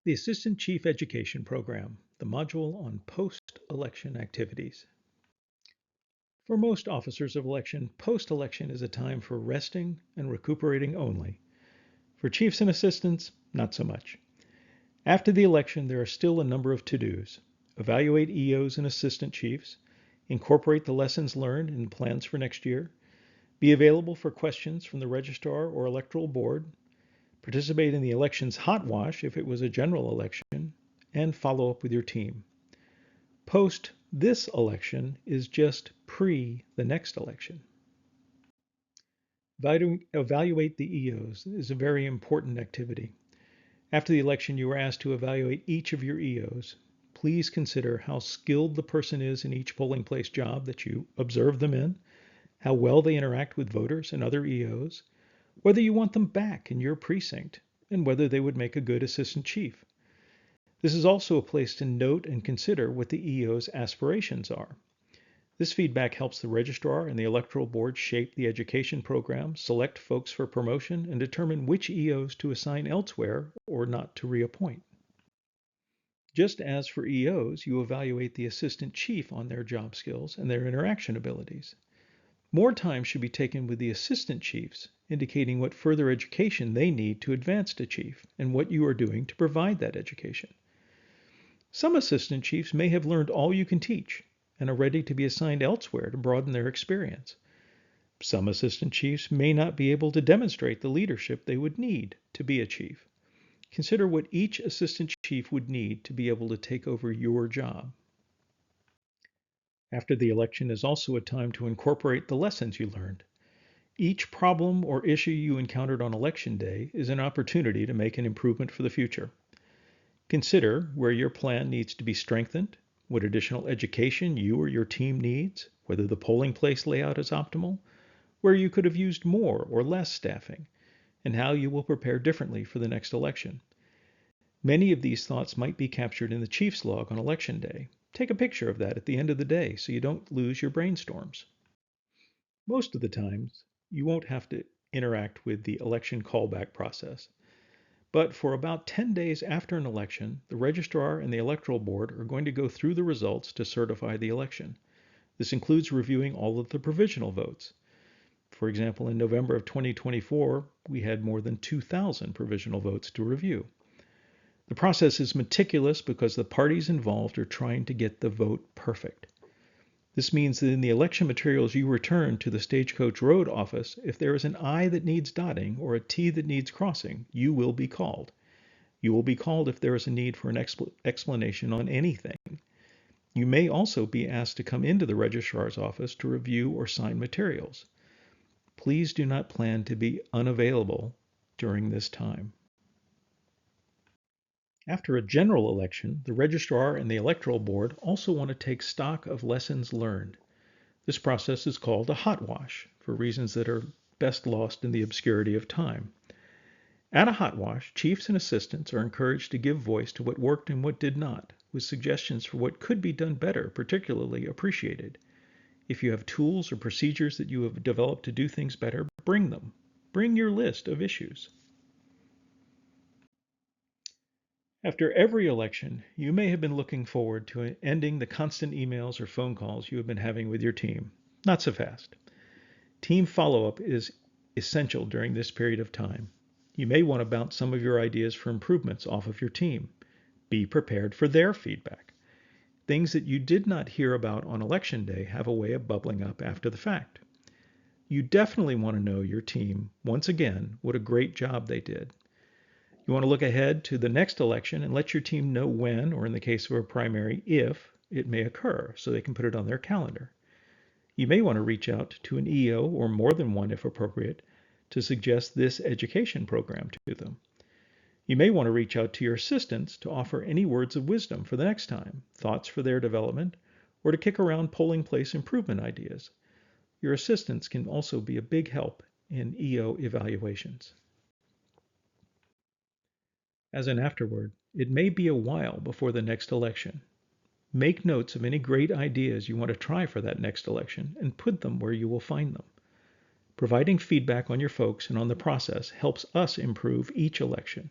The Assistant Chief Education Program, the module on post-election activities. For most officers of election, post-election is a time for resting and recuperating only. For chiefs and assistants, not so much. After the election, there are still a number of to-dos. Evaluate EOs and assistant chiefs, incorporate the lessons learned in plans for next year, be available for questions from the registrar or electoral board, participate in the election's hot wash if it was a general election, and follow up with your team. Post this election is just pre the next election. Evaluate the EOs is a very important activity. After the election, you are asked to evaluate each of your EOs. Please consider how skilled the person is in each polling place job that you observe them in, how well they interact with voters and other EOs, whether you want them back in your precinct, and whether they would make a good assistant chief. This is also a place to note and consider what the EO's aspirations are. This feedback helps the registrar and the electoral board shape the education program, select folks for promotion, and determine which EOs to assign elsewhere or not to reappoint. Just as for EOs, you evaluate the assistant chief on their job skills and their interaction abilities. More time should be taken with the assistant chiefs, indicating what further education they need to advance to chief and what you are doing to provide that education. Some assistant chiefs may have learned all you can teach and are ready to be assigned elsewhere to broaden their experience. Some assistant chiefs may not be able to demonstrate the leadership they would need to be a chief. Consider what each assistant chief would need to be able to take over your job. After the election is also a time to incorporate the lessons you learned. Each problem or issue you encountered on election day is an opportunity to make an improvement for the future. Consider where your plan needs to be strengthened, what additional education you or your team needs, whether the polling place layout is optimal, where you could have used more or less staffing, and how you will prepare differently for the next election. Many of these thoughts might be captured in the chief's log on election day. Take a picture of that at the end of the day so you don't lose your brainstorms. Most of the times, you won't have to interact with the election callback process. But for about 10 days after an election, the registrar and the electoral board are going to go through the results to certify the election. This includes reviewing all of the provisional votes. For example, in November of 2024, we had more than 2,000 provisional votes to review. The process is meticulous because the parties involved are trying to get the vote perfect. This means that in the election materials you return to the Stagecoach Road office, if there is an I that needs dotting or a T that needs crossing, you will be called. You will be called if there is a need for an explanation on anything. You may also be asked to come into the registrar's office to review or sign materials. Please do not plan to be unavailable during this time. After a general election, the registrar and the electoral board also want to take stock of lessons learned. This process is called a hot wash for reasons that are best lost in the obscurity of time. At a hot wash, chiefs and assistants are encouraged to give voice to what worked and what did not, with suggestions for what could be done better, particularly appreciated. If you have tools or procedures that you have developed to do things better, bring them. Bring your list of issues. After every election, you may have been looking forward to ending the constant emails or phone calls you have been having with your team. Not so fast. Team follow-up is essential during this period of time. You may want to bounce some of your ideas for improvements off of your team. Be prepared for their feedback. Things that you did not hear about on election day have a way of bubbling up after the fact. You definitely want to know your team, once again, what a great job they did. You want to look ahead to the next election and let your team know when, or in the case of a primary, if it may occur, so they can put it on their calendar. You may want to reach out to an EO, or more than one if appropriate, to suggest this education program to them. You may want to reach out to your assistants to offer any words of wisdom for the next time, thoughts for their development, or to kick around polling place improvement ideas. Your assistants can also be a big help in EO evaluations. As an afterword, it may be a while before the next election. Make notes of any great ideas you want to try for that next election and put them where you will find them. Providing feedback on your folks and on the process helps us improve each election.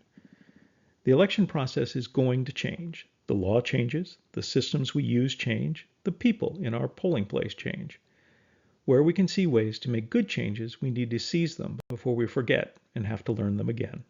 The election process is going to change. The law changes, the systems we use change, the people in our polling place change. Where we can see ways to make good changes, we need to seize them before we forget and have to learn them again.